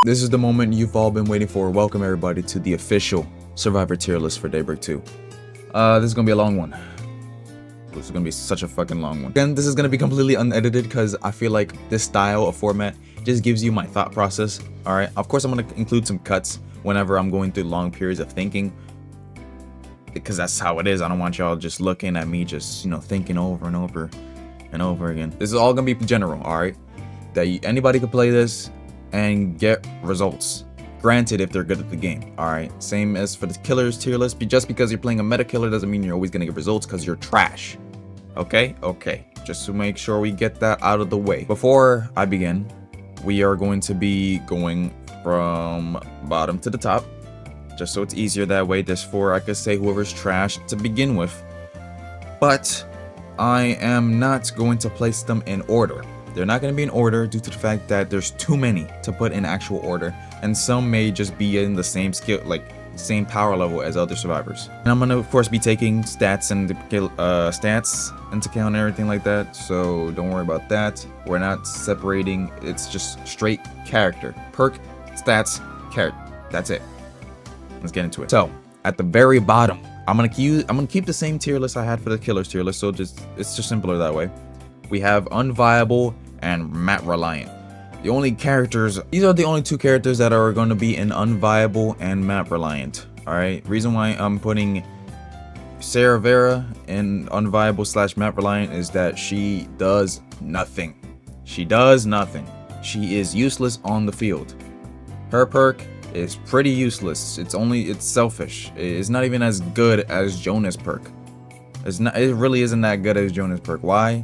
This is the moment you've all been waiting for. Welcome everybody to the official Survivor tier list for Daybreak 2. This is gonna be a long one. This is gonna be such a fucking long one. Again, this is gonna be completely unedited because I feel like this style of format just gives you my thought process. Alright, of course I'm gonna include some cuts whenever I'm going through long periods of thinking, because that's how it is. I don't want y'all just looking at me just, you know, thinking over and over and over again. This is all gonna be general, alright? That anybody could play this and get results. Granted, if they're good at the game. Alright, same as for the killers tier list. Just because you're playing a meta killer doesn't mean you're always gonna get results, because you're trash. Okay, just to make sure we get that out of the way. Before I begin, we are going to be going from bottom to the top, just so it's easier that way. Therefore, I could say whoever's trash to begin with, but I am not going to place them in order. They're not going to be in order due to the fact that there's too many to put in actual order, and some may just be in the same skill, like same power level as other survivors. And I'm going to of course be taking stats and stats into account and everything like that, so don't worry about that. We're not separating, it's just straight character, perk, stats, character. That's it. Let's get into it. So at the very bottom, I'm gonna keep the same tier list I had for the killers tier list, so it's just simpler that way. We have Unviable and Reliant. The only characters, these are the only two characters that are going to be in Unviable and Reliant. Alright, reason why I'm putting Sarah Vera in Unviable / Reliant is that she does nothing. She does nothing. She is useless on the field. Her perk is pretty useless. It's selfish. It's not even as good as Jonah's perk. It really isn't that good as Jonah's perk. Why?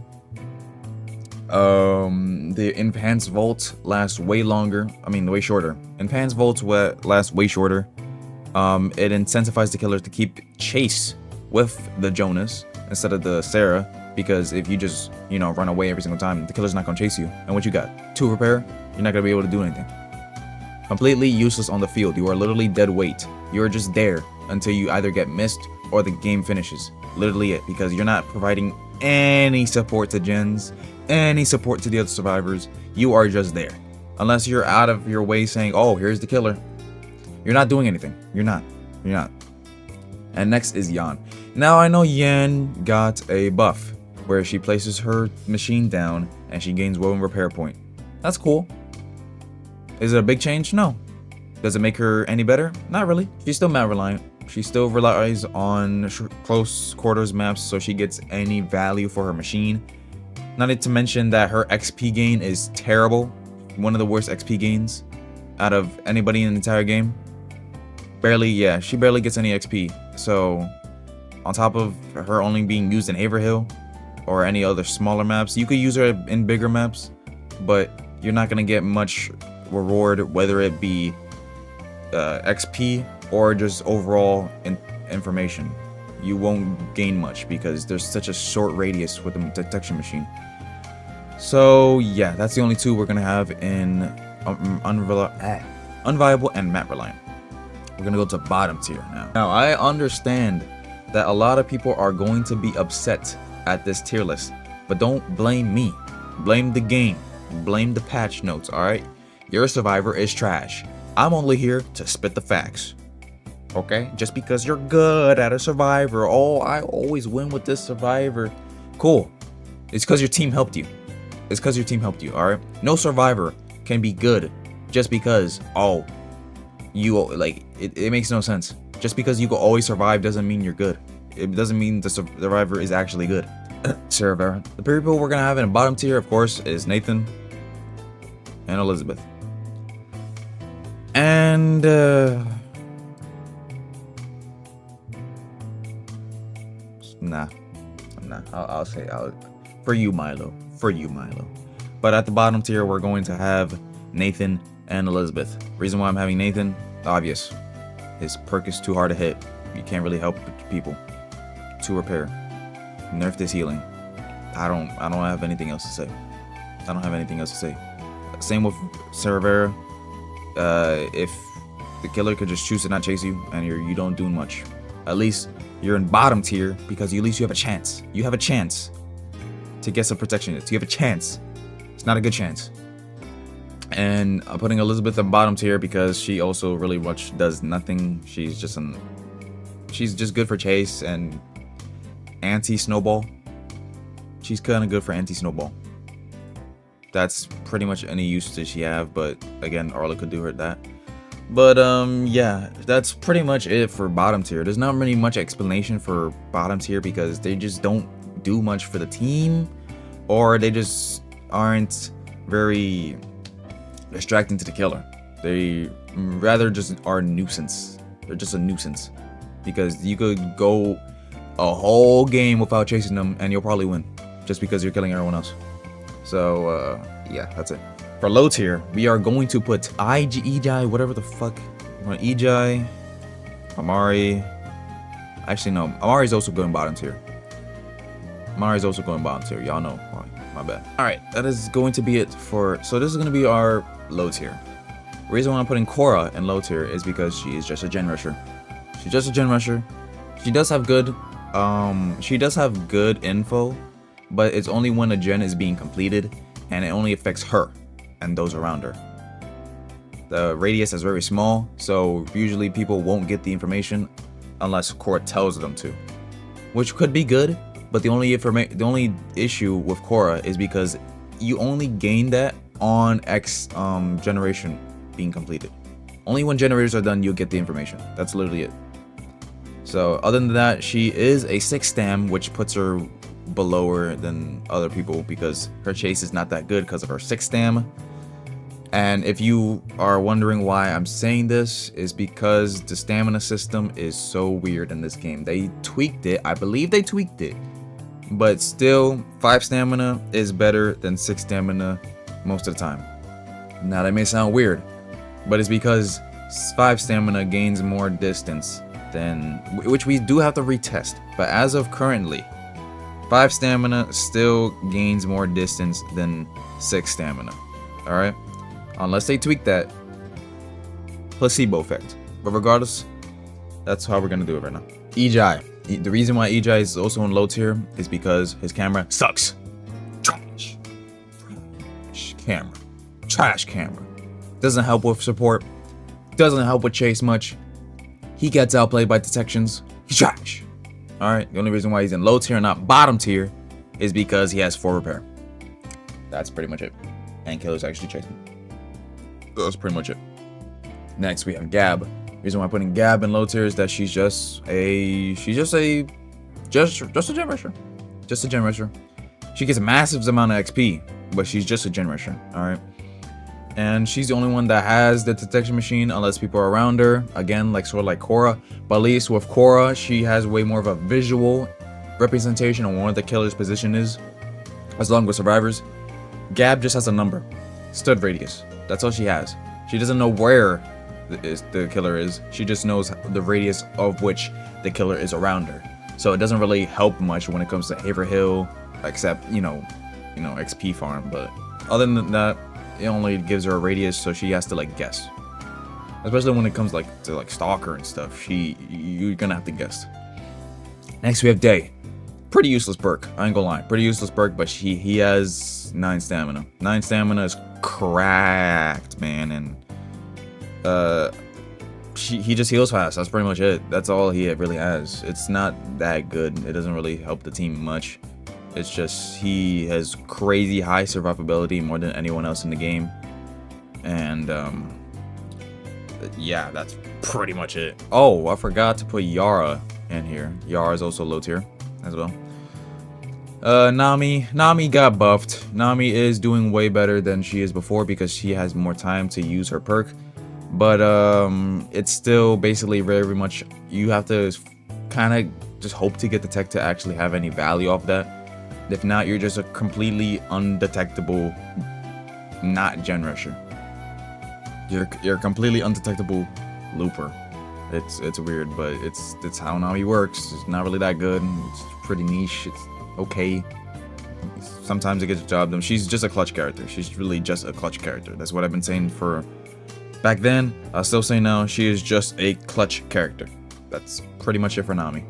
The enhanced vault lasts way longer. Way shorter. Enhanced vaults last way shorter. It incentivizes the killers to keep chase with the Jonas instead of the Sarah, because if you just, you know, run away every single time, the killer's not gonna chase you. And what you got? 2 repair? You're not gonna be able to do anything. Completely useless on the field. You are literally dead weight. You are just there until you either get missed or the game finishes. Literally it, because you're not providing any support to gens, any support to the other survivors. You are just there. Unless you're out of your way saying, oh, here's the killer. You're not doing anything. You're not. And next is Yan. Now I know Yan got a buff where she places her machine down and she gains 1 repair point. That's cool. Is it a big change? No. Does it make her any better? Not really. She's still mad reliant. She still relies on close quarters maps, so she gets any value for her machine. Not to mention that her XP gain is terrible. One of the worst XP gains out of anybody in the entire game. She barely gets any XP. So on top of her only being used in Haverhill or any other smaller maps, you could use her in bigger maps, but you're not gonna get much reward, whether it be XP or just overall information. You won't gain much because there's such a short radius with the detection machine. So yeah, that's the only two we're gonna have in Unviable and Reliant. We're gonna go to bottom tier now. Now I understand that a lot of people are going to be upset at this tier list, but don't blame me. Blame the game. Blame the patch notes, alright? Your survivor is trash. I'm only here to spit the facts. Okay? Just because you're good at a survivor, oh, I always win with this survivor. Cool. It's because your team helped you. It's because your team helped you, alright? No survivor can be good just because, oh, you, like, it makes no sense. Just because you can always survive doesn't mean you're good. It doesn't mean the survivor is actually good. Sarah Vera. The people we're gonna have in the bottom tier, of course, is Nathan and Elizabeth. And nah. I'll say for you, Milo. But at the bottom tier, we're going to have Nathan and Elizabeth. Reason why I'm having Nathan, obvious. His perk is too hard to hit. You can't really help people. 2 repair. Nerfed his healing. I don't have anything else to say. Same with Sarah Vera. If the killer could just choose to not chase you and you don't do much, at least you're in bottom tier because at least you have a chance. You have a chance to get some protection. You have a chance. It's not a good chance. And I'm putting Elizabeth in bottom tier because she also really much does nothing. She's just good for chase and anti-snowball. She's kind of good for anti-snowball. That's pretty much any usage she have, but again, Arla could do her that. But yeah, that's pretty much it for bottom tier. There's not really much explanation for bottom tier because they just don't do much for the team, or they just aren't very distracting to the killer. They rather just are a nuisance. They're just a nuisance because you could go a whole game without chasing them and you'll probably win just because you're killing everyone else. So yeah, that's it. For low tier, we are going to put Ejai, whatever the fuck. Ejai, Amari. Actually, no. Amari's also going bottom tier. Amari's also going bottom tier. Y'all know why. My bad. Alright, that is going to be it for... So this is going to be our low tier. The reason why I'm putting Cora in low tier is because she is just a gen rusher. She's just a gen rusher. She does have good... she does have good info, but it's only when a gen is being completed, and it only affects her and those around her. The radius is very small, so usually people won't get the information unless Cora tells them to, which could be good, but the only issue with Cora is because you only gain that on X generation being completed. Only when generators are done you'll get the information. That's literally it. So other than that, she is a 6 stam, which puts her below her than other people because her chase is not that good because of her 6 stam. And if you are wondering why I'm saying this, is because the stamina system is so weird in this game. They tweaked it. I believe they tweaked it. But still, 5 stamina is better than 6 stamina most of the time. Now that may sound weird, but it's because 5 stamina gains more distance than, which we do have to retest. But as of currently, 5 stamina still gains more distance than 6 stamina. Alright? Unless they tweak that placebo effect. But regardless, that's how we're gonna do it right now. Ejai. The reason why Ejai is also in low tier is because his camera sucks. Trash. Camera. Trash camera. Doesn't help with support. Doesn't help with chase much. He gets outplayed by detections. He's trash. Alright, the only reason why he's in low tier, not bottom tier, is because he has 4 repair. That's pretty much it. And killers actually chase him. That's pretty much it. Next, we have Gab. The reason why I'm putting Gab in low tier is that she's just a gen rusher. Just a gen rusher. She gets a massive amount of XP, but she's just a gen rusher. Alright. And she's the only one that has the detection machine unless people are around her. Again, sort of like Cora. But at least with Cora, she has way more of a visual representation on what the killer's position is. As long with survivors. Gab just has a number. Stud radius. That's all she has. She doesn't know where the killer is. She just knows the radius of which the killer is around her. So it doesn't really help much when it comes to Haverhill, except, you know, XP farm. But other than that, it only gives her a radius, so she has to guess. Especially when it comes to stalker and stuff. You're gonna have to guess. Next we have Day. Pretty useless perk. I ain't gonna lie. Pretty useless perk, but he has 9 stamina. 9 stamina is cracked, man, and he just heals fast. That's pretty much it. That's all he really has. It's not that good. It doesn't really help the team much. It's just he has crazy high survivability, more than anyone else in the game. And yeah, that's pretty much it. Oh, I forgot to put Yara in here. Yara is also low tier as well. Nami got buffed. Nami is doing way better than she is before because she has more time to use her perk. But it's still basically very much, you have to kind of just hope to get the tech to actually have any value off that. If not, you're just a completely undetectable not gen rusher. You're a completely undetectable looper. It's weird, but it's how Nami works. It's not really that good. It's pretty niche. It's okay. Sometimes it gets the job done. She's just a clutch character. She's really just a clutch character. That's what I've been saying for back then. I'll still say now. She is just a clutch character. That's pretty much it for Nami.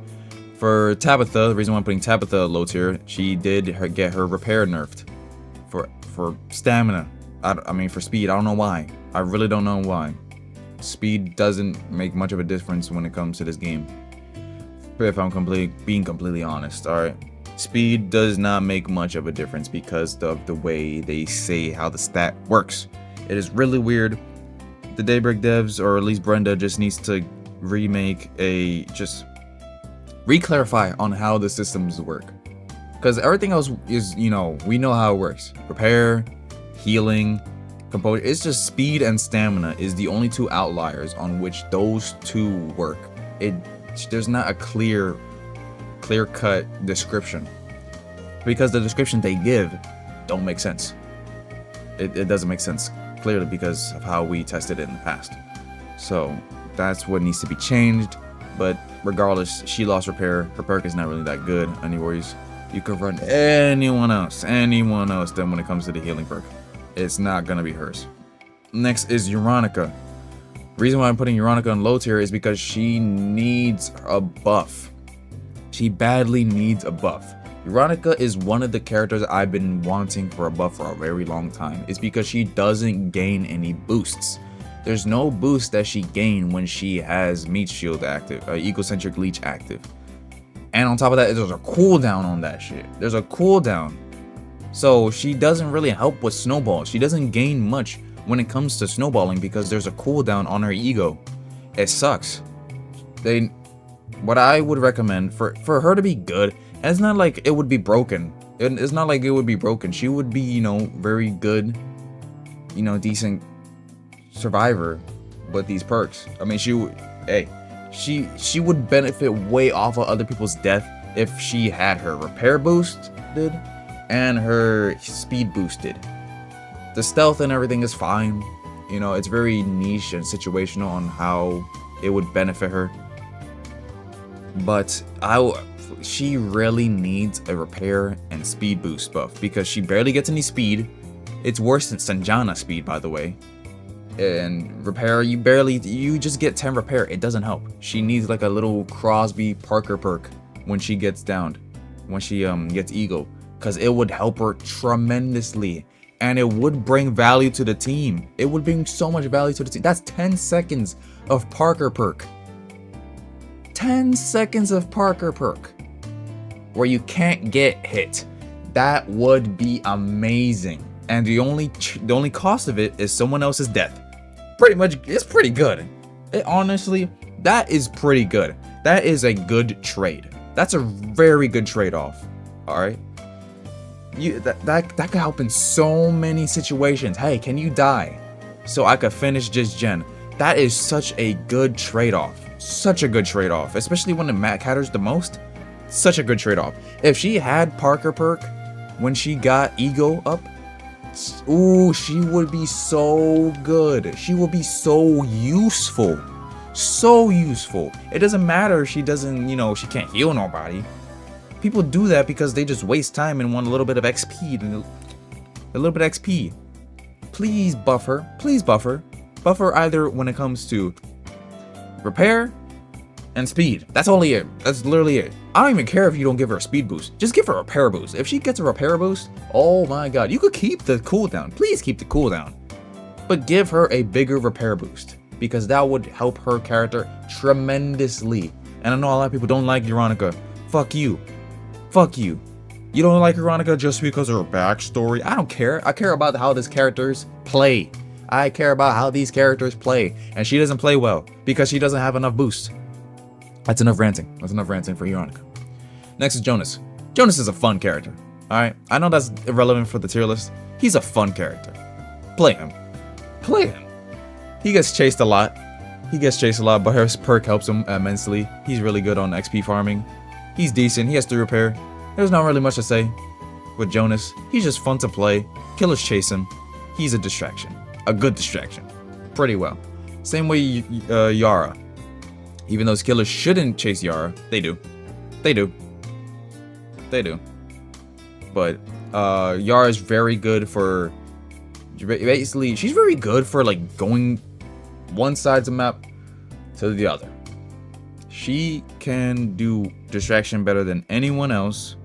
For Tabitha, the reason why I'm putting Tabitha low tier, she did get her repair nerfed for stamina. I mean, for speed, I don't know why. I really don't know why. Speed doesn't make much of a difference when it comes to this game. If I'm being completely honest, alright? Speed does not make much of a difference because of the way they say how the stat works. It is really weird. The Daybreak devs, or at least Brenda, just needs to just re-clarify on how the systems work. Because everything else is, we know how it works. Repair, healing, composure. It's just speed and stamina is the only two outliers on which those two work. There's not a clear-cut description. Because the description they give don't make sense. It doesn't make sense clearly because of how we tested it in the past. So that's what needs to be changed. But regardless, she lost repair. Her perk is not really that good anyways. You could run anyone else than when it comes to the healing perk. It's not gonna be hers. Next is Veronica. Reason why I'm putting Veronica on low tier is because she needs a buff. She badly needs a buff. Veronica is one of the characters I've been wanting for a buff for a very long time. It's because she doesn't gain any boosts. There's no boost that she gains when she has Meat Shield active, Egocentric Leech active. And on top of that, there's a cooldown on that shit. There's a cooldown. So she doesn't really help with snowballs. She doesn't gain much when it comes to snowballing because there's a cooldown on her ego. It sucks. What I would recommend for her to be good, and it's not like it would be broken. It's not like it would be broken. She would be, very good, decent survivor with these perks. I mean, she would benefit way off of other people's death if she had her repair boosted and her speed boosted. The stealth and everything is fine. It's very niche and situational on how it would benefit her. But she really needs a repair and speed boost buff because she barely gets any speed. It's worse than Sanjana speed, by the way. And repair, you just get 10 repair. It doesn't help. She needs like a little Crosby Parker perk when she gets downed, when she gets ego, because it would help her tremendously and it would bring value to the team. It would bring so much value to the team. That's 10 seconds of Parker perk. 10 seconds of Parker perk where you can't get hit. That would be amazing. And the only cost of it is someone else's death. Pretty much, it's pretty good. Honestly, that is pretty good. That is a good trade. That's a very good trade-off. All right. That could help in so many situations. Hey, can you die so I could finish this gen? That is such a good trade-off. Such a good trade-off, especially when it matters the most. Such a good trade-off. If she had Parker perk when she got ego up, ooh, she would be so good. She would be so useful. So useful. It doesn't matter if she doesn't, she can't heal nobody. People do that because they just waste time and want a little bit of XP. A little bit of XP. Please buff her. Please buff her. Buff her either when it comes to repair and speed. That's only it. That's literally it. I don't even care if you don't give her a speed boost. Just give her a repair boost. If she gets a repair boost, oh my god, you could keep the cooldown. Please keep the cooldown. But give her a bigger repair boost because that would help her character tremendously. And I know a lot of people don't like Veronica. Fuck you. Fuck you. You don't like Veronica just because of her backstory. I don't care. I care about how these characters play. I care about how these characters play. And she doesn't play well because she doesn't have enough boost. That's enough ranting. That's enough ranting for Veronica. Next is Jonas. Jonas is a fun character. Alright? I know that's irrelevant for the tier list. He's a fun character. Play him. Play him. He gets chased a lot. But his perk helps him immensely. He's really good on XP farming. He's decent. He has 3 repair. There's not really much to say with Jonas. He's just fun to play. Killers chase him. He's a distraction. A good distraction. Pretty well. Same way Yara. Even those killers shouldn't chase Yara, they do. They do. But Yara is very good for basically, she's very good for like going one side of the map to the other. She can do distraction better than anyone else.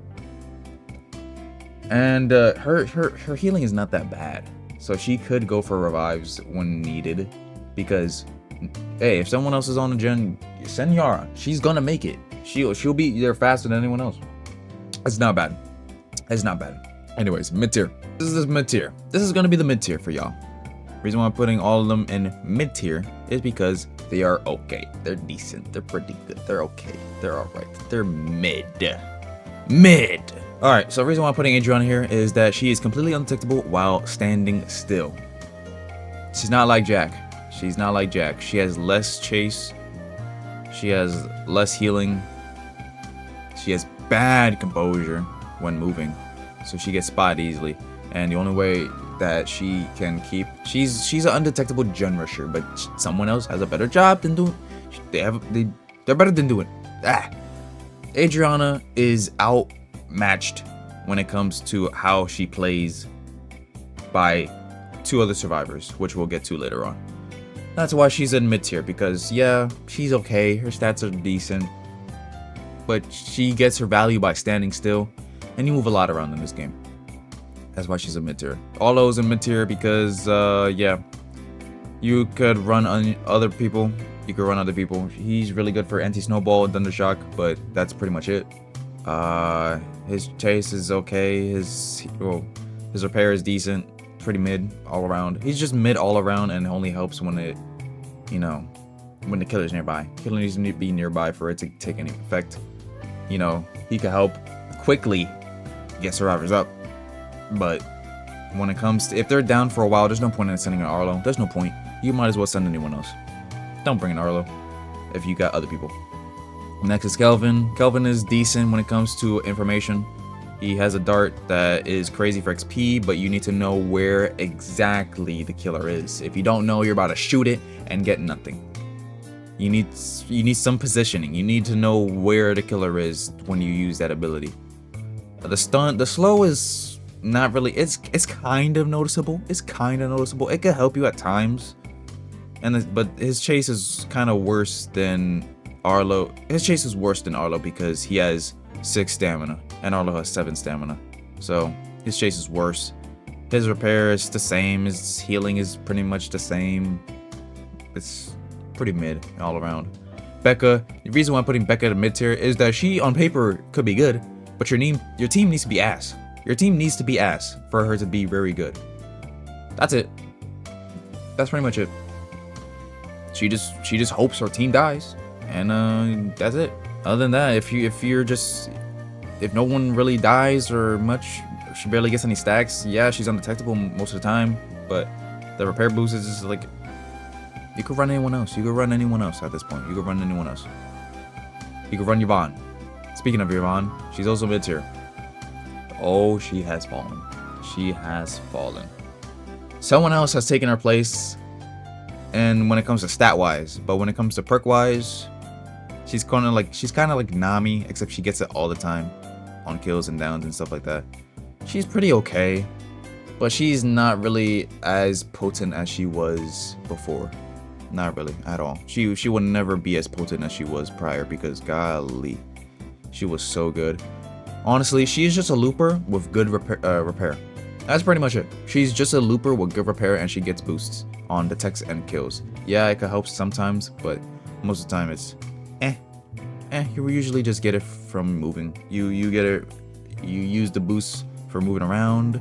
And her healing is not that bad. so she could go for revives when needed. Because, hey, if someone else is on the gen, send Yara. She's gonna make it. She'll be there faster than anyone else. It's not bad. It's not bad. Anyways, mid tier. This is mid tier. This is gonna be the mid tier for y'all. Reason why I'm putting all of them in mid tier is because they are okay. They're decent. They're pretty good. They're okay. They're alright. They're mid. Mid. Alright, so the reason why I'm putting Adriana here is that she is completely undetectable while standing still. She's not like Jack. She's not like Jack. She has less chase. She has less healing. She has bad composure when moving. So she gets spotted easily. And the only way that she can keep... She's an undetectable gen rusher, but someone else has a better job than doing... They're better than doing... Adriana is outmatched when it comes to how she plays by 2 other survivors, which we'll get to later on. That's why she's in mid tier, because yeah, she's okay, her stats are decent, but she gets her value by standing still, and you move a lot around in this game. That's why she's a mid tier. Arlo's in mid tier because yeah, you could run on other people. You could run other people. He's really good for anti-snowball and thundershock, but that's pretty much it. His chase is okay. His repair is decent. Pretty mid all around. He's just mid all around, and only helps when it, you know, when the killer's nearby. Killer needs to be nearby for it to take any effect. You know, he could help quickly get survivors up, but when it comes to, if they're down for a while, there's no point in sending an Arlo. There's no point. You might as well send anyone else. Don't bring an Arlo if you got other people. Next is Kelvin. Kelvin is decent when it comes to information. He has a dart that is crazy for XP, but you need to know where exactly the killer is. If you don't know, you're about to shoot it and get nothing. You need some positioning. You need to know where the killer is when you use that ability. The slow is not really. It's kind of noticeable. It's kind of noticeable. It could help you at times. But his chase is kind of worse than Arlo. His chase is worse than Arlo because he has 6 stamina and Arlo has 7 stamina. So his chase is worse. His repair is the same. His healing is pretty much the same. It's pretty mid all around. Becca. The reason why I'm putting Becca in mid tier is that she on paper could be good, but your team needs to be ass. Your team needs to be ass for her to be very good. That's it. That's pretty much it. She just hopes her team dies, and that's it. Other than that, if no one really dies or much, she barely gets any stacks. Yeah, she's undetectable most of the time, but the repair boost is just like, you could run anyone else. You could run anyone else at this point. You could run anyone else. You could run Yvonne. Speaking of Yvonne, she's also mid tier. Oh, she has fallen. She has fallen. Someone else has taken her place. And when it comes to stat wise, but when it comes to perk wise, she's kind of like Nami, except she gets it all the time on kills and downs and stuff like that. She's pretty okay, but she's not really as potent as she was before. Not really at all. She would never be as potent as she was prior, because golly, she was so good. Honestly, she's just a looper with good repair. That's pretty much it. She's just a looper with good repair, and she gets boosts on detects and kills. Yeah, it could help sometimes, but most of the time it's you usually just get it from moving. You get it, you use the boost for moving around,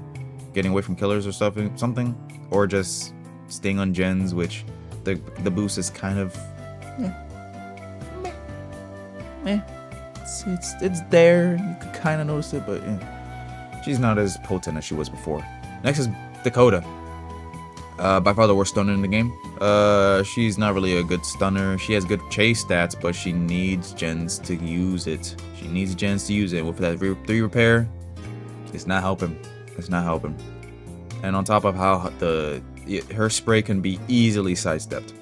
getting away from killers or something, or just staying on gens, which the boost is kind of it's there. You could kind of notice it, but she's not as potent as she was before. Next is Dakota. By far the worst stunner in the game. She's not really a good stunner. She has good chase stats, but she needs gens to use it. She needs gens to use it. With that 3 repair, it's not helping. It's not helping. And on top of how her spray can be easily sidestepped.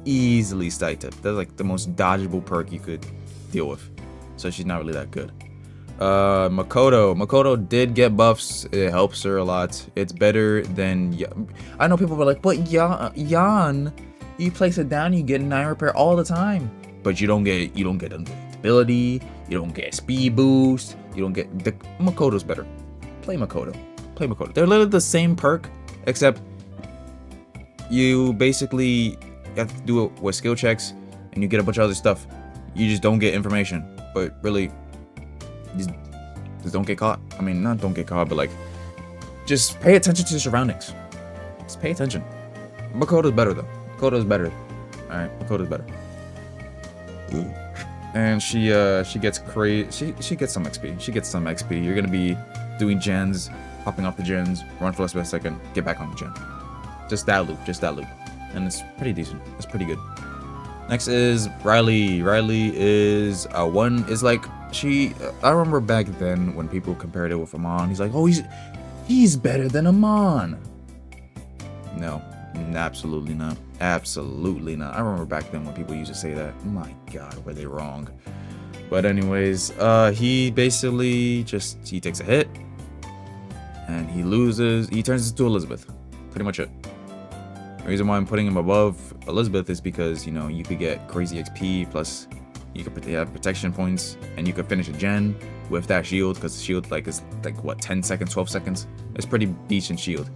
Easily sidestepped. That's like the most dodgeable perk you could deal with. So she's not really that good. Makoto did get buffs. It helps her a lot. It's better than, I know people were like, but Yan, you place it down, you get 9 repair all the time, but you don't get undetectability, you don't get speed boost, you don't get Makoto's better. Play Makoto. They're literally the same perk, except you basically have to do it with skill checks, and you get a bunch of other stuff. You just don't get information, but really, just don't get caught. I mean, not don't get caught, but like, just pay attention to your surroundings. Just pay attention. Makoto's better though. Makoto's better. All right, Makoto's better. And she gets crazy. She gets some XP. She gets some XP. You're gonna be doing gens, hopping off the gens, run for less than a second, get back on the gen. Just that loop. And it's pretty decent. It's pretty good. Next is Riley. Riley is like she. I remember back then when people compared it with Amon. He's like, oh, he's better than Amon. No, absolutely not. Absolutely not. I remember back then when people used to say that. My God, were they wrong? But anyways, he basically he takes a hit and he loses. He turns into Elizabeth. Pretty much it. The reason why I'm putting him above Elizabeth is because, you know, you could get crazy XP, plus you could have protection points, and you could finish a gen with that shield, because the shield is like what, 10 seconds, 12 seconds. It's pretty decent shield,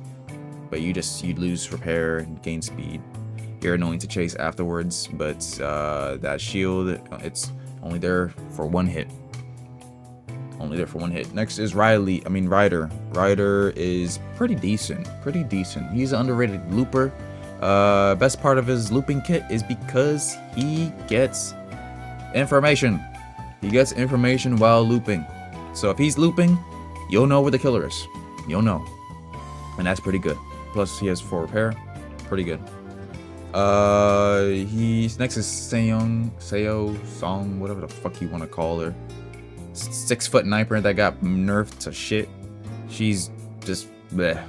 but you lose repair and gain speed. You're annoying to chase afterwards, but that shield, it's only there for one hit. Only there for one hit. Next is Ryder. Ryder is pretty decent. He's an underrated looper. Best part of his looping kit is because he gets information. He gets information while looping. So if he's looping, you'll know where the killer is. You'll know. And that's pretty good. Plus he has 4 repair. Pretty good. He's next is Seo Song, whatever the fuck you want to call her. 6-foot sniper that got nerfed to shit. She's just bleh.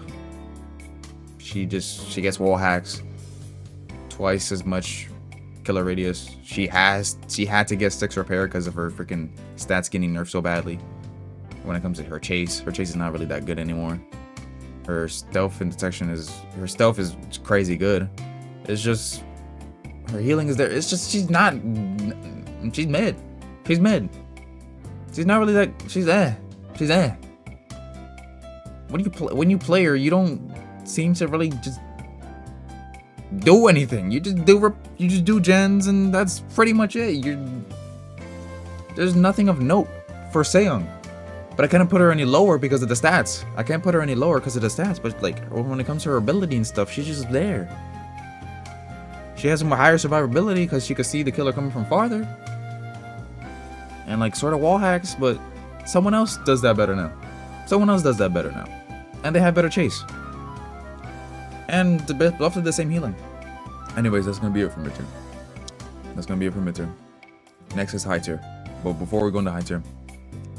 She gets wall hacks. Twice as much killer radius. She had to get 6 repair because of her freaking stats getting nerfed so badly. When it comes to her chase is not really that good anymore. Her stealth and detection is crazy good. It's just her healing is there. It's just she's mid. She's not really that. She's there. When you play her, you don't seem to really just do anything. You just do gens, and that's pretty much it. There's nothing of note for Seong. But I can't put her any lower because of the stats. But like when it comes to her ability and stuff, she's just there. She has some higher survivability because she could see the killer coming from farther. And like sort of wall hacks, but someone else does that better now. And they have better chase. And both of the same healing. Anyways, that's gonna be it for mid tier. Next is high tier. But before we go into high tier,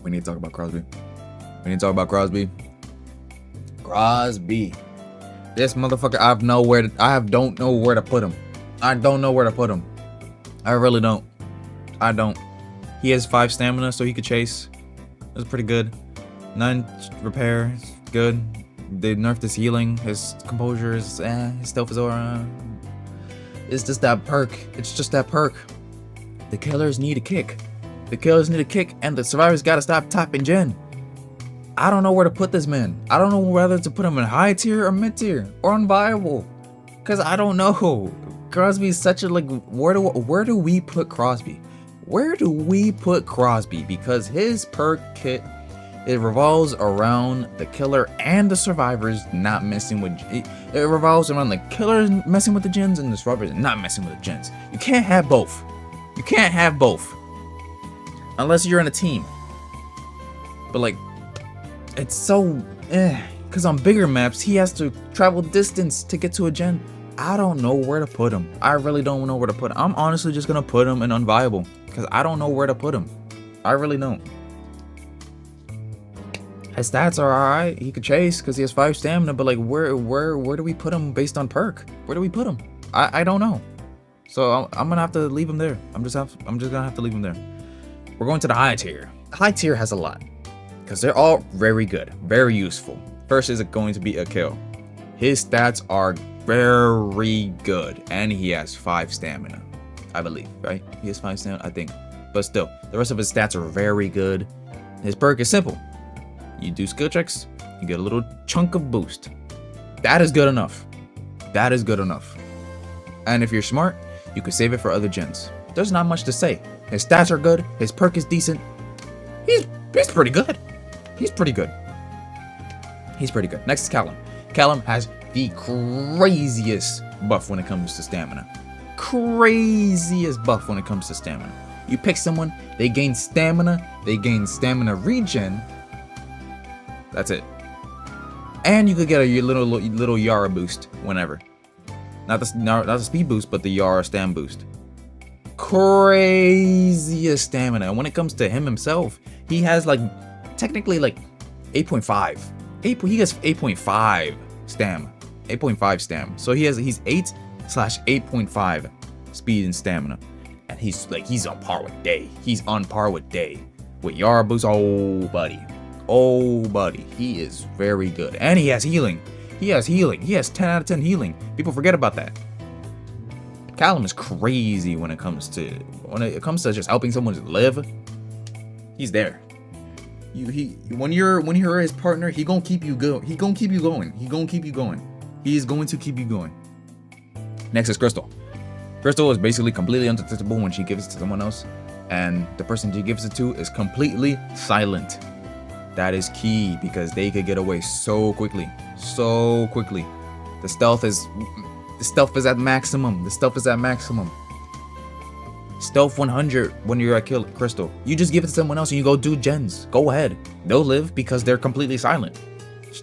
we need to talk about Crosby. Crosby. This motherfucker, I don't know where to put him. I really don't. He has 5 stamina, so he could chase. That's pretty good. 9 repair, good. They nerfed his healing. His composure is his stealth is around. It's just that perk. The killers need a kick. And the survivors gotta stop topping gen. I don't know where to put this man. I don't know whether to put him in high tier or mid tier or unviable. Cause I don't know. Crosby is such a where do we put Crosby? Because his perk kit, it revolves around the killer and the survivors not messing with it. It revolves around the killers messing with the gens and the survivors not messing with the gens. You can't have both. Unless you're in a team. But like, it's so because on bigger maps he has to travel distance to get to a gen. I don't know where to put him. I really don't know where to put him. I'm honestly just gonna put him in unviable because I don't know where to put him. I really don't. His stats are alright. He could chase because he has 5 stamina, but like where do we put him based on perk? Where do we put him? I don't know. So I'm gonna have to leave him there. I'm just gonna have to leave him there. We're going to the high tier. High tier has a lot because they're all very good, very useful. First is going to be a kill. His stats are very good, and he has 5 stamina, I believe, right? He has 5 stamina, I think. But still, the rest of his stats are very good. His perk is simple. You do skill checks, you get a little chunk of boost. That is good enough. That is good enough. And if you're smart, you could save it for other gens. There's not much to say. His stats are good. His perk is decent. He's pretty good. He's pretty good. He's pretty good. Next is Callum. Callum has the craziest buff when it comes to stamina. Craziest buff when it comes to stamina. You pick someone, they gain stamina regen. That's it. And you could get a little Yara boost whenever. Not the speed boost, but the Yara stam boost. Craziest stamina. And when it comes to him himself, he has like technically like 8.5. He gets 8.5 stam. 8.5 stam. So he's 8/8.5 speed and stamina. And he's on par with Day. He's on par with Day. With Yara boost, oh buddy. Oh buddy. He is very good. And he has healing. He has 10 out of 10 healing. People forget about that. Callum is crazy when it comes to just helping someone live. He's there. When you're his partner, he gonna keep you going. He's going to keep you going. Next is Crystal. Crystal is basically completely undetectable when she gives it to someone else, and the person she gives it to is completely silent. That is key because they could get away so quickly. The stealth is at maximum. Stealth 100 when you're at kill Crystal. You just give it to someone else and you go do gens. Go ahead. They'll live because they're completely silent.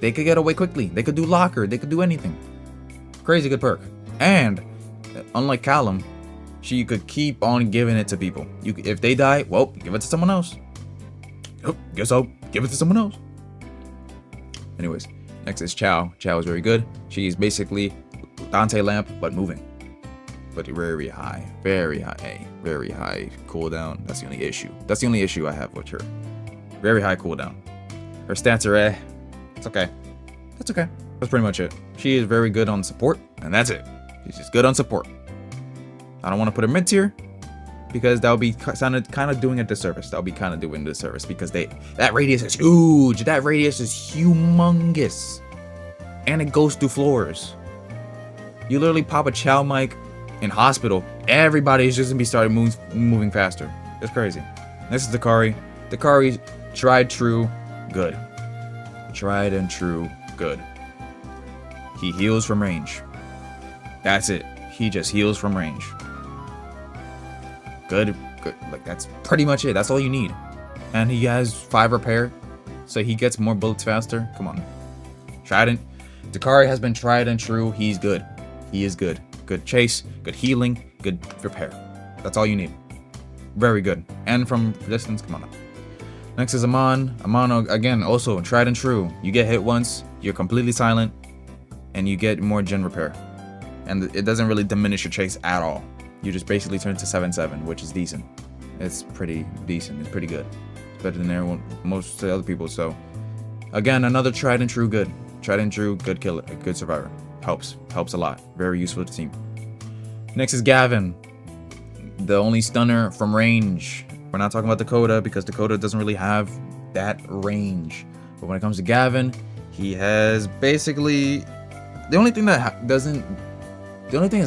They could get away quickly. They could do locker. They could do anything. Crazy good perk. And unlike Callum, she could keep on giving it to people. If they die, well, give it to someone else. Oh, guess I'll give it to someone else. Anyways, next is Chow. Chow is very good. She's basically Dante Lamp, but moving. But very high cooldown. That's the only issue I have with her. Very high cooldown. Her stats are It's okay. That's pretty much it. She is very good on support, and that's it. She's just good on support. I don't want to put her mid tier because that would be kind of doing a disservice. Because that radius is huge. That radius is humongous, and it goes through floors. You literally pop a Chow mic in hospital, everybody's just gonna be started moving faster. It's crazy. This is Dakari. Dakari, tried true, good. Tried and true, good. He heals from range. That's it. He just heals from range. Good. Like that's pretty much it. That's all you need. And he has 5 repair, so he gets more bullets faster. Come on. Trident. Dakari has been tried and true. He's good. He is good. Good chase, good healing, good repair. That's all you need. Very good. And from distance, come on up. Next is Amon. Amon, again, also tried and true. You get hit once, you're completely silent, and you get more gen repair. And it doesn't really diminish your chase at all. You just basically turn to 7/7, which is decent. It's pretty decent. It's pretty good. It's better than everyone, most other people. So, again, another tried and true good. Tried and true, good killer, good survivor. Helps a lot. Very useful to the team. Next is Gavin, the only stunner from range. We're not talking about Dakota because Dakota doesn't really have that range. But when it comes to Gavin, he has basically the only thing that's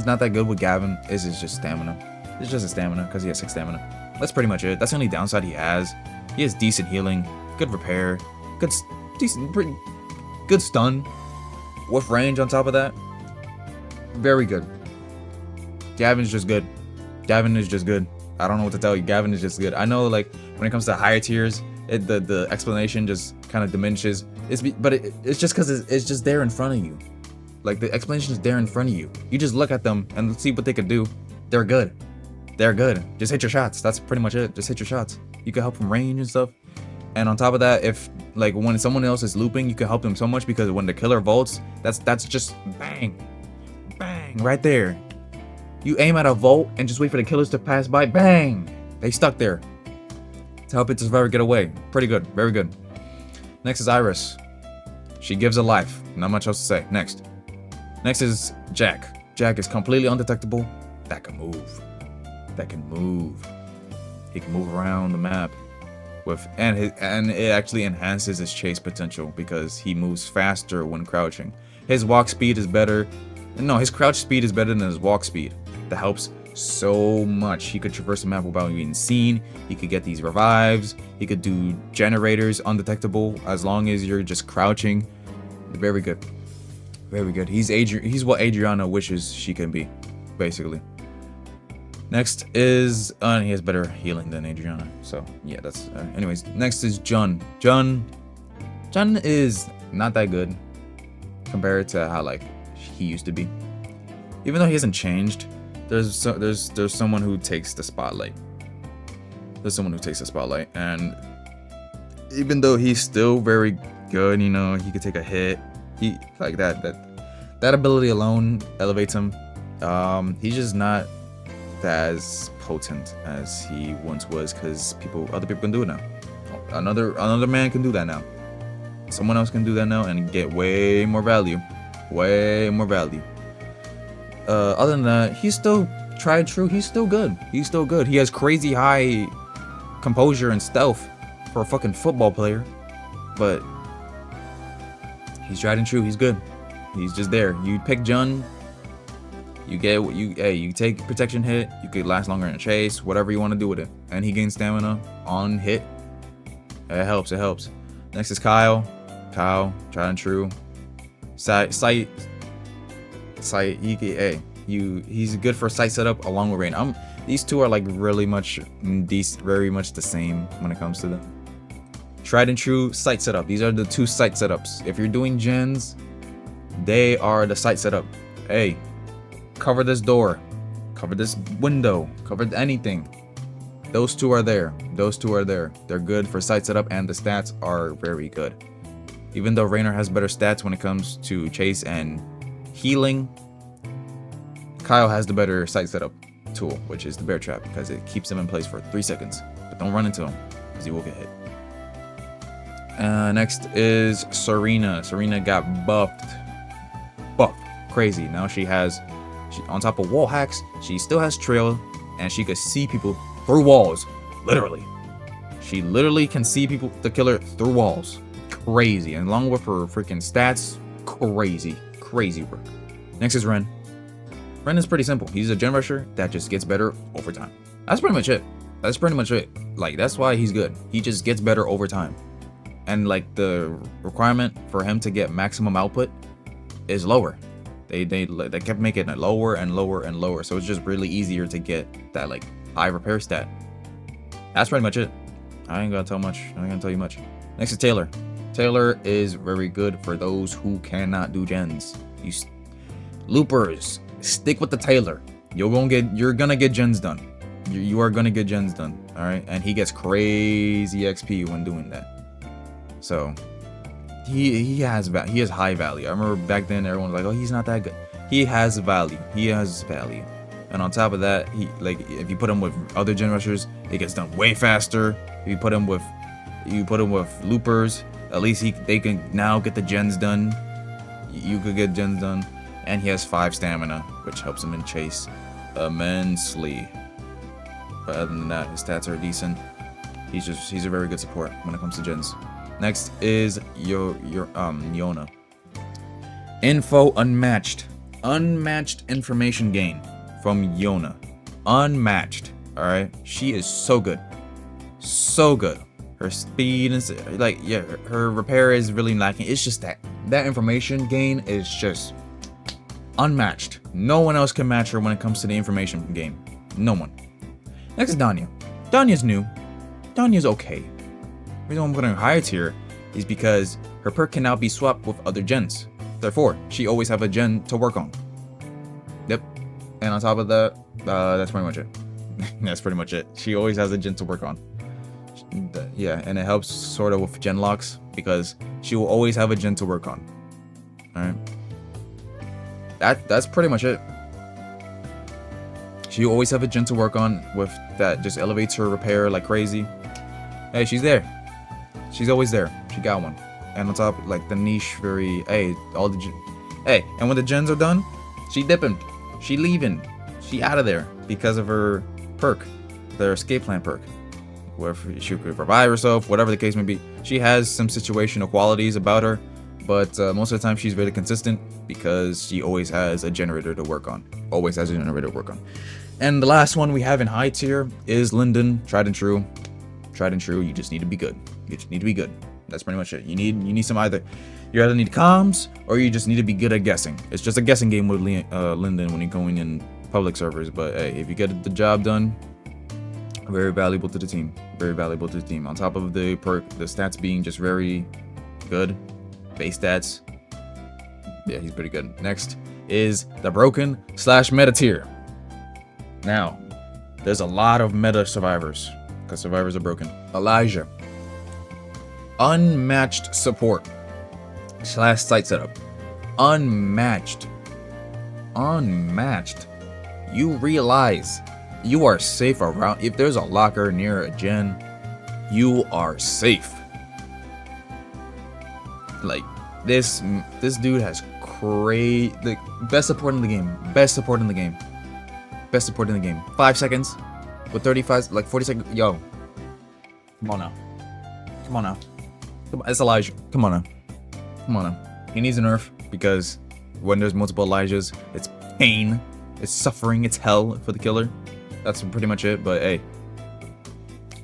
not that good with Gavin is just stamina. It's just a stamina because he has 6 stamina. That's pretty much it. That's the only downside he has. He has decent healing, good repair, pretty good stun. With range on top of that, very good. Gavin's just good. Gavin is just good. I don't know what to tell you. Gavin is just good. I know, like, when it comes to higher tiers, the explanation just kind of diminishes. But it's just because it's just there in front of you. Like, the explanation is there in front of you. You just look at them and see what they could do. They're good. Just hit your shots. That's pretty much it. Just hit your shots. You can help from range and stuff. And on top of that, if like when someone else is looping, you can help them so much because when the killer vaults, that's just bang, right there. You aim at a vault and just wait for the killers to pass by, bang, they stuck there. To help it to survivor get away. Pretty good, very good. Next is Iris. She gives a life. Not much else to say. Next is Jack. Jack is completely undetectable. That can move. He can move around the map. And it actually enhances his chase potential because he moves faster when crouching. His walk speed is better. No, his crouch speed is better than his walk speed. That helps so much. He could traverse the map without being seen. He could get these revives. He could do generators undetectable as long as you're just crouching. Very good. Very good. He's what Adriana wishes she can be, basically. Next is he has better healing than Adriana. So yeah, that's anyways. Next is Jun. Jun is not that good compared to how like he used to be. Even though he hasn't changed, there's someone who takes the spotlight. There's someone who takes the spotlight, and even though he's still very good, you know, he could take a hit. He like that ability alone elevates him. He's just not as potent as he once was, because other people can do it now. Another man can do that now. Someone else can do that now and get way more value. Way more value. Other than that, he's still tried true. He's still good. He's still good. He has crazy high composure and stealth for a fucking football player, but he's tried and true. He's good. He's just there. You pick Jun, you get what you take protection hit. You could last longer in a chase. Whatever you want to do with it, and he gains stamina on hit. It helps. It helps. Next is Kyle. Kyle, tried and true. Sight. He's good for sight setup along with rain. These two are like very much the same when it comes to them. Tried and true sight setup. These are the two sight setups. If you're doing gens, they are the sight setup. Hey, cover this door, cover this window, cover anything. Those two are there. Those two are there. They're good for sight setup, and the stats are very good. Even though Raynor has better stats when it comes to chase and healing, Kyle has the better sight setup tool, which is the bear trap, because it keeps him in place for 3 seconds. But don't run into him, because he will get hit. Next is Serena. Serena got buffed. Crazy. Now she on top of wall hacks, she still has trail, and she could see people through walls. Literally. She literally can see people, the killer, through walls. Crazy. And along with her freaking stats, crazy work. Next is Ren. Ren is pretty simple. He's a gen rusher that just gets better over time. That's pretty much it. Like, that's why he's good. He just gets better over time. And like the requirement for him to get maximum output is lower. They kept making it lower and lower, so it's just really easier to get that like high repair stat. That's pretty much it. I ain't gonna tell you much. Next is Taylor. Taylor is very good for those who cannot do gens. Loopers, stick with the Taylor. You're gonna get gens done. You are gonna get gens done. All right, and he gets crazy XP when doing that. So he has high value. I remember back then everyone was like, "Oh, he's not that good." He has value. And on top of that, if you put him with other gen rushers, it gets done way faster. If you put him with loopers, at least they can now get the gens done. You could get gens done, and he has 5 stamina, which helps him in chase immensely. But other than that, his stats are decent. He's a very good support when it comes to gens. Next is Yona. Info unmatched. Unmatched information gain from Yona. Unmatched. Alright? She is so good. So good. Her speed is her repair is really lacking. It's just that information gain is just unmatched. No one else can match her when it comes to the information gain. No one. Next is Danya. Danya's new. Danya's okay. The reason I'm putting her higher tier is because her perk can now be swapped with other gens. Therefore, she always have a gen to work on. Yep. And on top of that, that's pretty much it. That's pretty much it. She always has a gen to work on. Yeah, and it helps sort of with gen locks, because she will always have a gen to work on. Alright. That's pretty much it. She always have a gen to work on with that, just elevates her repair like crazy. Hey, she's there. She's always there. She got one. And on top, like the niche, and when the gens are done, she dipping, she leaving, she out of there because of her perk, their escape plan perk, where she could revive herself, whatever the case may be. She has some situational qualities about her but most of the time she's really consistent because she always has a generator to work on. Always has a generator to work on. And the last one we have in high tier is Linden. Tried and true. Tried and true. You just need to be good. You just need to be good. That's pretty much it. You need some either. You either need comms or you just need to be good at guessing. It's just a guessing game with Linden when you're going in public servers. But hey, if you get the job done, very valuable to the team. Very valuable to the team. On top of the perk, the stats being just very good. Base stats. Yeah, he's pretty good. Next is the broken / meta tier. Now, there's a lot of meta survivors because survivors are broken. Elijah. Unmatched support / site setup. Unmatched. You realize you are safe around. If there's a locker near a gen, you are safe. Like this dude has the best support in the game. Best support in the game. Best support in the game. 5 seconds with 35, like 40 seconds. Yo, come on now. Come on now. Come on. It's Elijah. Come on now. Come on now. He needs a nerf because when there's multiple Elijahs, it's pain, it's suffering, it's hell for the killer. That's pretty much it. But hey,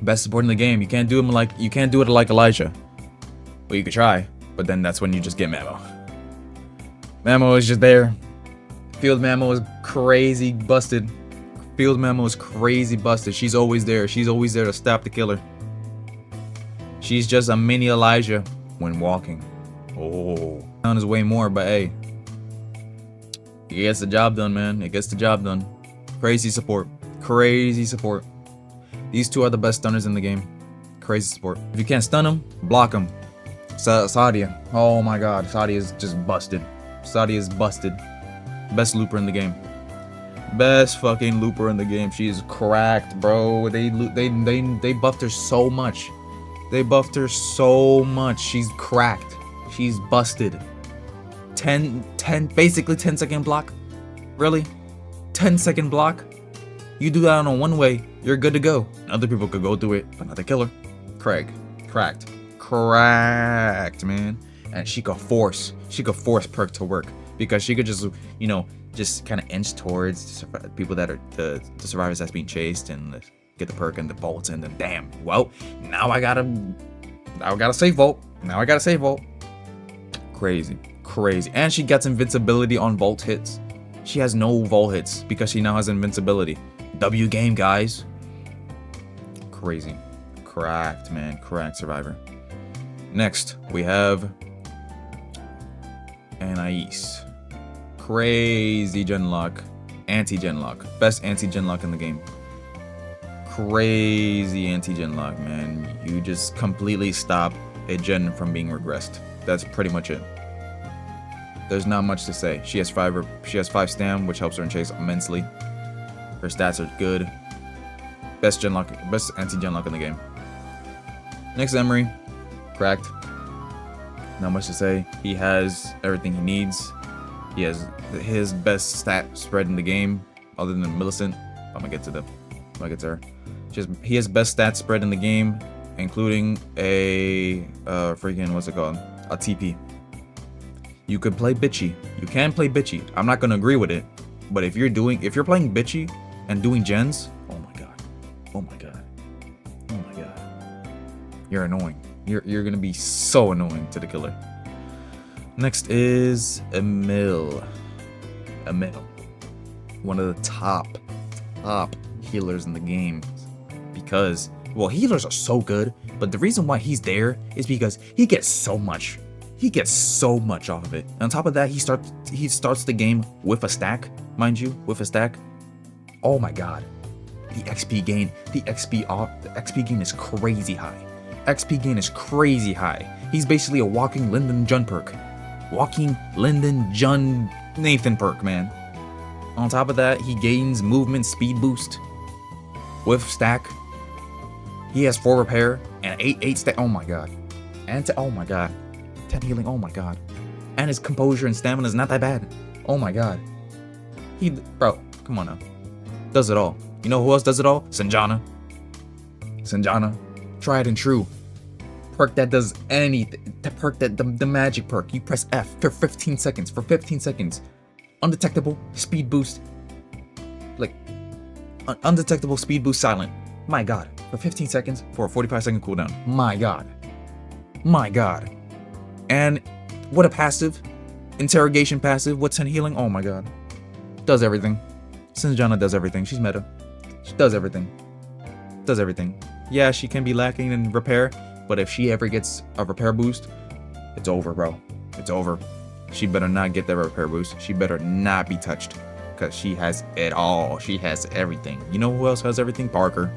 best support in the game. You can't do it like Elijah. Well, you could try, but then that's when you just get Mamo. Mamo is just there. Field Mamo is crazy busted. Field Mamo is crazy busted. She's always there. She's always there to stop the killer. She's just a mini Elijah when walking. Oh, down is way more, but hey, it gets the job done, man. It gets the job done. Crazy support. Crazy support. These two are the best stunners in the game. Crazy support. If you can't stun them, block them. Sadia. Oh my god, Sadia is just busted. Sadia is busted. Best looper in the game. Best fucking looper in the game. She is cracked, bro. They buffed her so much. They buffed her so much. She's cracked. She's busted. 10 second block. Really? 10-second block? You do that on a one way, you're good to go. Other people could go through it, but not the killer. Craig. Cracked, man. And she could force perk to work because she could just, you know, just kind of inch towards people that are the survivors that's being chased and get the perk and the bolts and then damn. Well, now I gotta save vault. Now I gotta save vault. Crazy. And she gets invincibility on vault hits. She has no vault hits because she now has invincibility. W game, guys. Crazy. Cracked, man. Cracked survivor. Next, we have Anais. Crazy genlock. Anti-genlock. Best anti-genlock in the game. Crazy anti-genlock, man. You just completely stop a gen from being regressed. That's pretty much it. There's not much to say. She has 5 stam, which helps her in chase immensely. Her stats are good. Best anti-genlock in the game. Next, Emery. Cracked. Not much to say. He has everything he needs. He has his best stat spread in the game, other than Millicent. I'm gonna get to her. He has best stat spread in the game, including a freaking a TP. You could play bitchy. You can play bitchy. I'm not gonna agree with it, but if you're playing bitchy and doing gens, oh my god, you're annoying. You're gonna be so annoying to the killer. Next is Emil. One of the top healers in the game, because healers are so good, but the reason why he's there is because he gets so much off of it. And on top of that, he starts the game with a stack, mind you, Oh my god. The XP gain is crazy high. He's basically a walking Linden Jun perk. Walking Linden Jun Nathan perk, man. On top of that, he gains movement speed boost with stack. He has 4 repair and 8 stack. Oh my god. And oh my god. 10 healing. Oh my god. And his composure and stamina is not that bad. Oh my god. Bro, come on now. Does it all. You know who else does it all? Sanjana. Tried and true. perk that does anything. The perk that the magic perk. You press F for 15 seconds. For 15 seconds. Undetectable speed boost. Like undetectable speed boost silent. My god. For 15 seconds for a 45-second cooldown. My god. My god. And what a passive. Interrogation passive. What's 10 healing? Oh my god. Does everything. Sinjana does everything. She's meta. She does everything. Does everything. Yeah, she can be lacking in repair, but if she ever gets a repair boost, it's over, bro. It's over. She better not get that repair boost. She better not be touched, because she has it all. She has everything. You know who else has everything? Parker.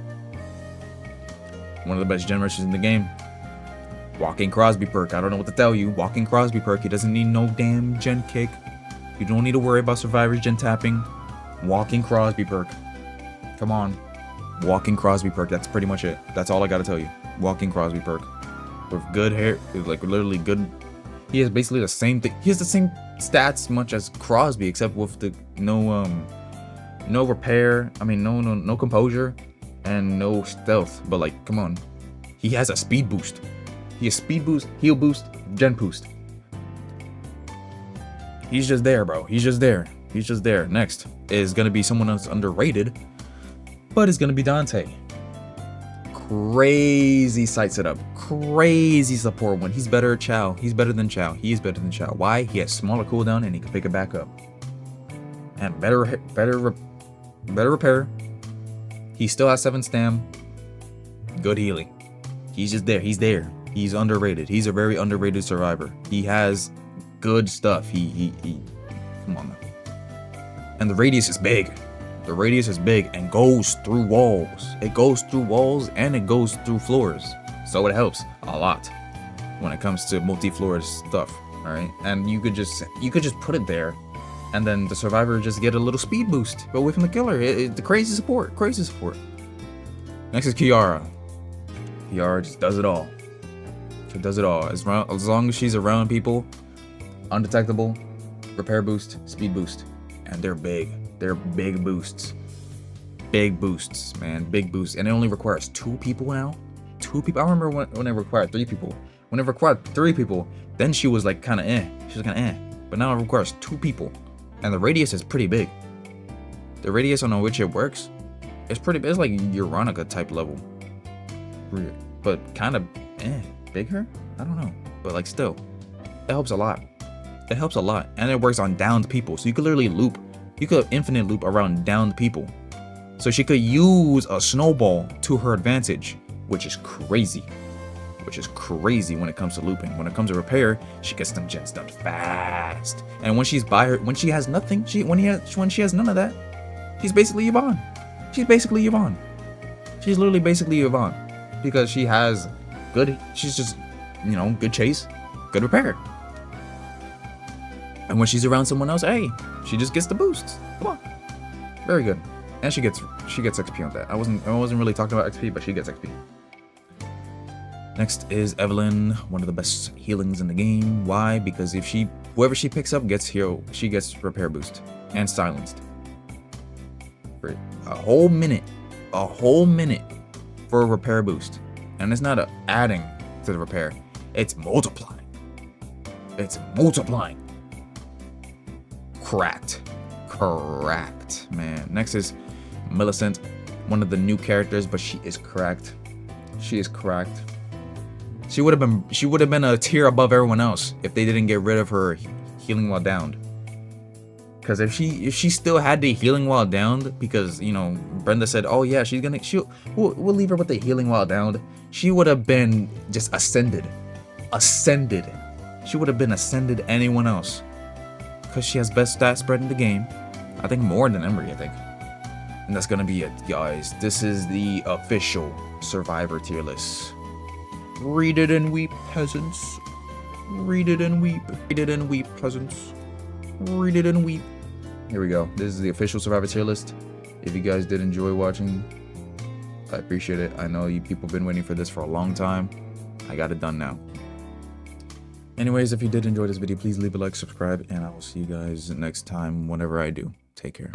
One of the best gen rushers in the game. Walking Crosby perk. I don't know what to tell you. Walking Crosby perk. He doesn't need no damn gen kick. You don't need to worry about survivors gen tapping. Walking Crosby perk. Come on. Walking Crosby perk. That's pretty much it. That's all I gotta tell you. Walking Crosby perk. With good hair. Like literally good. He has basically the same thing. He has the same stats much as Crosby, except with the no repair. I mean no composure and no stealth. But like, come on. He has a speed boost. He has speed boost, heal boost, gen boost. He's just there, bro. He's just there. He's just there. Next is gonna be someone else underrated, but it's gonna be Dante. Crazy site setup. Crazy support one. He's better at Chow. He's better than Chow. He is better than Chow. Why? He has smaller cooldown and he can pick it back up. And better repair. He still has 7 stam. Good healing. He's just there. He's there. He's underrated. He's a very underrated survivor. He has good stuff. He come on, man. And the radius is big. The radius is big and goes through walls. It goes through walls and it goes through floors. So it helps a lot when it comes to multi-floor stuff. All right, and you could just put it there, and then the survivor just get a little speed boost away from the killer. The crazy support. Next is Kiara. Kiara just does it all. She does it all. As long as she's around people, undetectable, repair boost, speed boost, and they're big. They're big boosts. Big boosts, man. Big boosts. And it only requires 2 people now. 2 people. I remember when it required 3 people. When it required 3 people, then she was like kind of eh. She was kind of eh. But now it requires 2 people. And the radius is pretty big. The radius on which it works, it's pretty big. It's like Veronica type level. But kind of bigger? I don't know. But like still, it helps a lot. It helps a lot. And it works on downed people. So you could literally loop. You could infinite loop around downed people. So she could use a snowball to her advantage, which is crazy. Which is crazy when it comes to looping. When it comes to repair, she gets them gens done fast. And when she's by her, when she has nothing, when she has none of that, she's basically Yvonne. She's literally basically Yvonne. Because she has good, she's just, good chase, good repair. And when she's around someone else, hey, she just gets the boosts. Come on. Very good. And she gets XP on that. I wasn't really talking about XP, but she gets XP. Next is Evelyn, one of the best healings in the game. Why? Because if whoever she picks up gets heal, she gets repair boost and silenced. For a whole minute for a repair boost. And it's not adding to the repair, it's multiplying. Cracked, man. Next is Millicent, one of the new characters, but she is cracked. She would have been a tier above everyone else if they didn't get rid of her healing while downed. Because if she still had the healing while downed, because Brenda said, oh yeah, we'll leave her with the healing while downed, she would have been just ascended. She would have been ascended anyone else. Because she has best stat spread in the game. I think more than Emery, I think. And that's gonna be it, guys. This is the official Survivor tier list. Read it and weep, peasants. Read it and weep. Read it and weep, peasants. Read it and weep. Here we go. This is the official Survivor tier list. If you guys did enjoy watching, I appreciate it. I know you people have been waiting for this for a long time. I got it done now. Anyways, if you did enjoy this video, please leave a like, subscribe, and I will see you guys next time whenever I do. Take care.